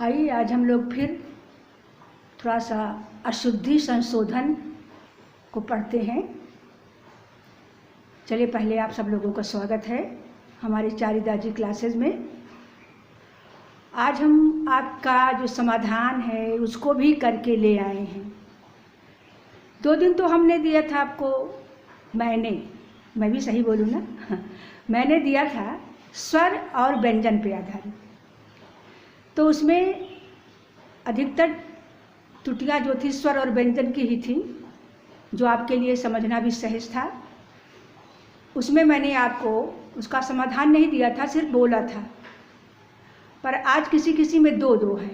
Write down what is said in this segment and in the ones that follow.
आइए आज हम लोग फिर थोड़ा सा अशुद्धि संशोधन को पढ़ते हैं। चलिए पहले आप सब लोगों का स्वागत है हमारी चारिदाजी क्लासेस में। आज हम आपका जो समाधान है उसको भी करके ले आए हैं। 2 दिन तो हमने दिया था आपको, मैं भी सही बोलूँ ना मैंने दिया था स्वर और व्यंजन पे आधारित। तो उसमें अधिकतर त्रुटियाँ जो थी स्वर और व्यंजन की ही थी, जो आपके लिए समझना भी सहज था। उसमें मैंने आपको उसका समाधान नहीं दिया था, सिर्फ बोला था। पर आज किसी किसी में 2 है,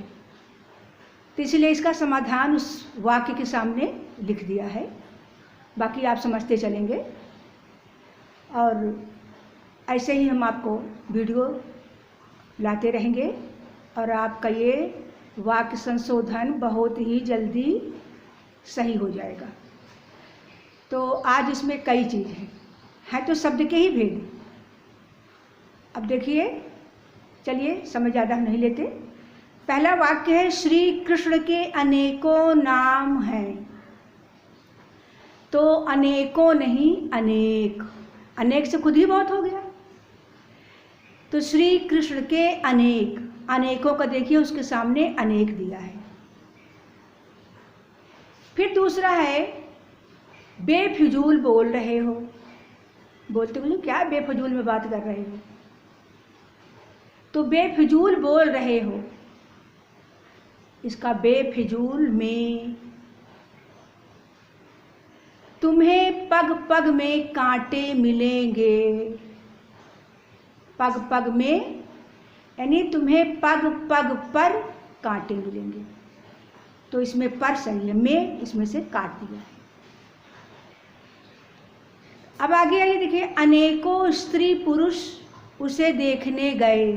तो इसलिए इसका समाधान उस वाक्य के सामने लिख दिया है। बाकी आप समझते चलेंगे और ऐसे ही हम आपको वीडियो लाते रहेंगे और आपका ये वाक्य संशोधन बहुत ही जल्दी सही हो जाएगा। तो आज इसमें कई चीज़ हैं तो शब्द के ही भेद। अब देखिए, चलिए समय ज़्यादा हम नहीं लेते। पहला वाक्य है श्री कृष्ण के अनेकों नाम हैं। तो अनेकों नहीं, अनेक, अनेक से खुद ही बहुत हो गया। तो श्री कृष्ण के अनेक, अनेकों का देखिए उसके सामने अनेक दिया है। फिर दूसरा है बेफिजूल बोल रहे हो। बोलते बोले क्या बेफिजूल में बात कर रहे हो। तो बेफिजूल बोल रहे हो, इसका बेफिजूल में। तुम्हें पग पग में कांटे मिलेंगे। पग पग में यानी तुम्हें पग पग पर कांटे मिलेंगे। तो इसमें पर सही है, में इसमें से काट दिया है। अब आगे आइए, देखिए अनेकों स्त्री पुरुष उसे देखने गए।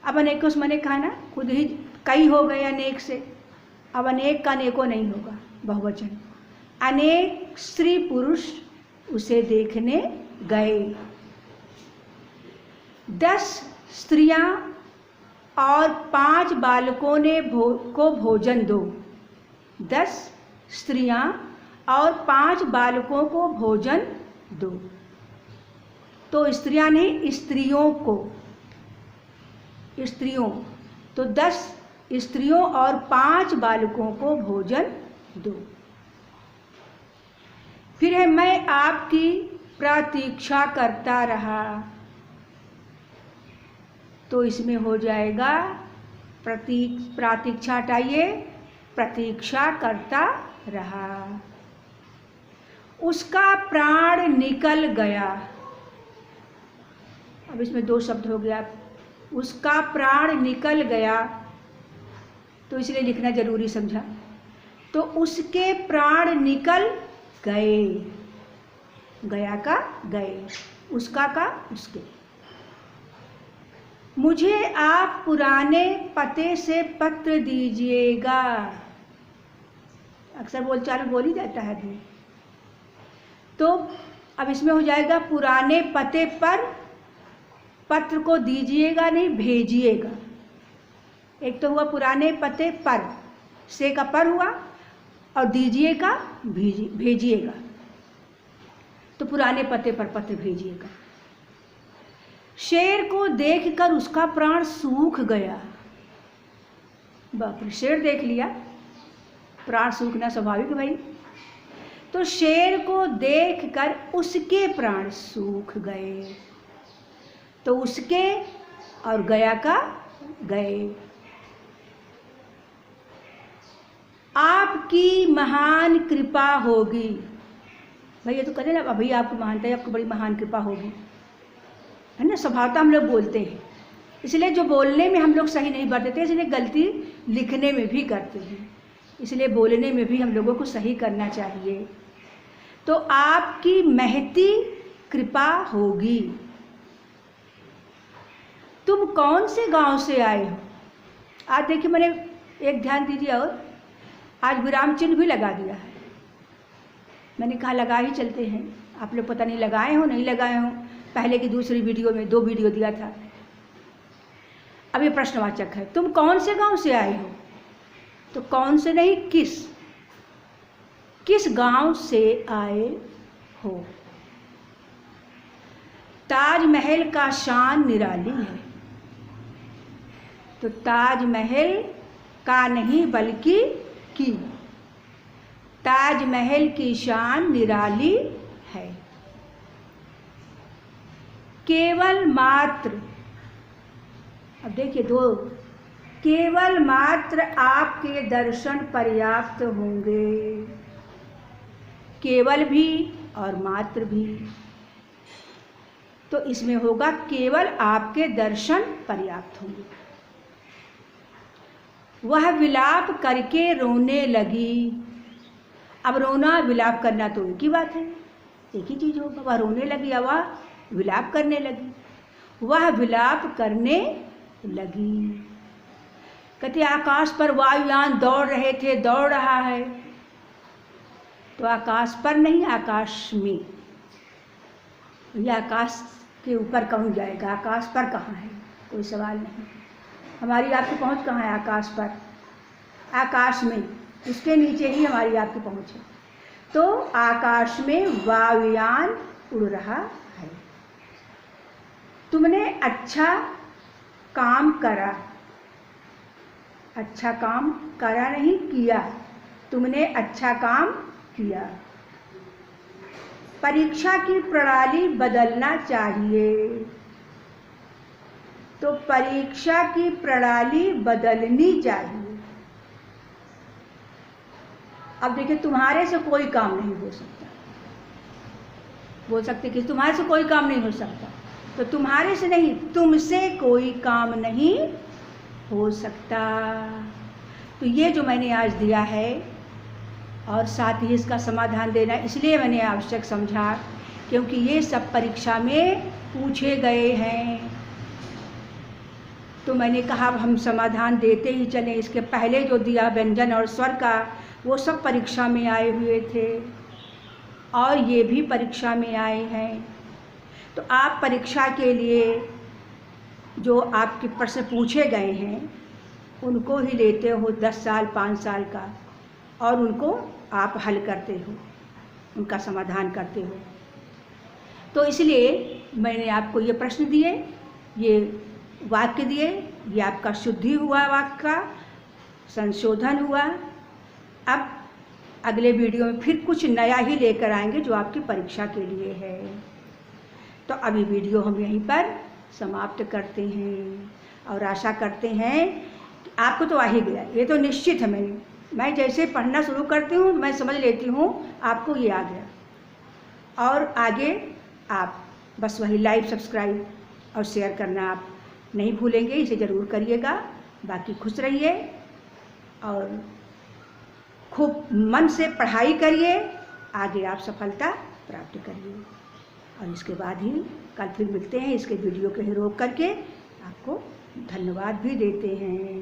अब अनेकों से मैंने कहा ना, खुद ही कई हो गए अनेक से। अब अनेक का अनेकों नहीं होगा, बहुवचन। अनेक स्त्री पुरुष उसे देखने गए। 10 स्त्रियां और 5 बालकों ने को भोजन दो। 10 स्त्रियां और 5 बालकों को भोजन दो। तो स्त्रियां नहीं, स्त्रियों को, स्त्रियों। तो 10 स्त्रियों और 5 बालकों को भोजन दो। फिर है मैं आपकी प्रतीक्षा करता रहा। तो इसमें हो जाएगा प्रतीक्षा हटाइए, प्रतीक्षा करता रहा। उसका प्राण निकल गया। अब इसमें 2 शब्द हो गया। उसका प्राण निकल गया, तो इसलिए लिखना जरूरी समझा। तो उसके प्राण निकल गए। गया का गए, उसका का उसके। मुझे आप पुराने पते से पत्र दीजिएगा। अक्सर बोलचाल में बोल ही जाता है आदमी। तो अब इसमें हो जाएगा पुराने पते पर पत्र को दीजिएगा नहीं, भेजिएगा। एक तो हुआ पुराने पते पर, से का पर हुआ, और दीजिए का भेजिएगा। तो पुराने पते पर पत्र भेजिएगा। शेर को देखकर उसका प्राण सूख गया। बाप रे, शेर देख लिया, प्राण सूखना स्वाभाविक भाई। तो शेर को देखकर उसके प्राण सूख गए। तो उसके और गया का गए। आपकी महान कृपा होगी। भाई ये तो कहते ना, अभी आपकी महानता है, आपको बड़ी महान कृपा होगी, है ना। स्वभावतः हम लोग बोलते हैं, इसलिए जो बोलने में हम लोग सही नहीं बरतते, इसलिए गलती लिखने में भी करते हैं। इसलिए बोलने में भी हम लोगों को सही करना चाहिए। तो आपकी महती कृपा होगी। तुम कौन से गांव से आए हो। आज देखिए, मैंने एक ध्यान दीजिए, और आज विराम चिन्ह भी लगा दिया है। मैंने कहा लगा ही चलते हैं। आप लोग पता नहीं लगाए हो नहीं लगाए हो। पहले की दूसरी वीडियो में 2 वीडियो दिया था। अब ये प्रश्नवाचक है, तुम कौन से गांव से आए हो? तो कौन से नहीं, किस गांव से आए हो? ताजमहल का शान निराली है। तो ताजमहल का नहीं बल्कि की, ताजमहल की शान निराली है। केवल मात्र, अब देखिए दो, केवल मात्र आपके दर्शन पर्याप्त होंगे। केवल भी और मात्र भी, तो इसमें होगा केवल आपके दर्शन पर्याप्त होंगे। वह विलाप करके रोने लगी। अब रोना विलाप करना तो एक ही बात है, एक ही चीज होगा। वह रोने लगी, अब वह विलाप करने लगी। वह विलाप करने लगी। कहते आकाश पर वायुयान दौड़ रहे थे, दौड़ रहा है। तो आकाश पर नहीं, आकाश में। ये आकाश के ऊपर कौन जाएगा? आकाश पर कहाँ है? कोई सवाल नहीं। हमारी आपकी पहुँच कहाँ है? आकाश पर, आकाश में, उसके नीचे ही हमारी आपकी पहुँच है। तो आकाश में वायुयान उड़ रहा है। तुमने अच्छा काम करा, अच्छा काम करा नहीं किया, तुमने अच्छा काम किया। परीक्षा की प्रणाली बदलना चाहिए। तो परीक्षा की प्रणाली बदलनी चाहिए। अब देखिए, तुम्हारे से कोई काम नहीं हो सकता। बोल सकते कि तुम्हारे से कोई काम नहीं हो सकता, तो तुम्हारे से नहीं, तुमसे कोई काम नहीं हो सकता। तो ये जो मैंने आज दिया है, और साथ ही इसका समाधान देना इसलिए मैंने आवश्यक समझा क्योंकि ये सब परीक्षा में पूछे गए हैं। तो मैंने कहा अब हम समाधान देते ही चलें। इसके पहले जो दिया व्यंजन और स्वर का, वो सब परीक्षा में आए हुए थे और ये भी परीक्षा में आए हैं। तो आप परीक्षा के लिए जो आपके प्रश्न पूछे गए हैं उनको ही लेते हो 10 साल 5 साल का, और उनको आप हल करते हो, उनका समाधान करते हो। तो इसलिए मैंने आपको ये प्रश्न दिए, ये वाक्य दिए, ये आपका शुद्धि हुआ, वाक्य का संशोधन हुआ। अब अगले वीडियो में फिर कुछ नया ही लेकर आएंगे जो आपकी परीक्षा के लिए है। तो अभी वीडियो हम यहीं पर समाप्त करते हैं और आशा करते हैं कि आपको तो आ ही गया, ये तो निश्चित है। मैं जैसे पढ़ना शुरू करती हूँ मैं समझ लेती हूँ आपको ये आ गया। और आगे आप बस वही लाइक, सब्सक्राइब और शेयर करना आप नहीं भूलेंगे, इसे ज़रूर करिएगा। बाकी खुश रहिए और खूब मन से पढ़ाई करिए, आगे आप सफलता प्राप्त करिए। और इसके बाद ही कल फिर मिलते हैं, इसके वीडियो के रोक करके आपको धन्यवाद भी देते हैं।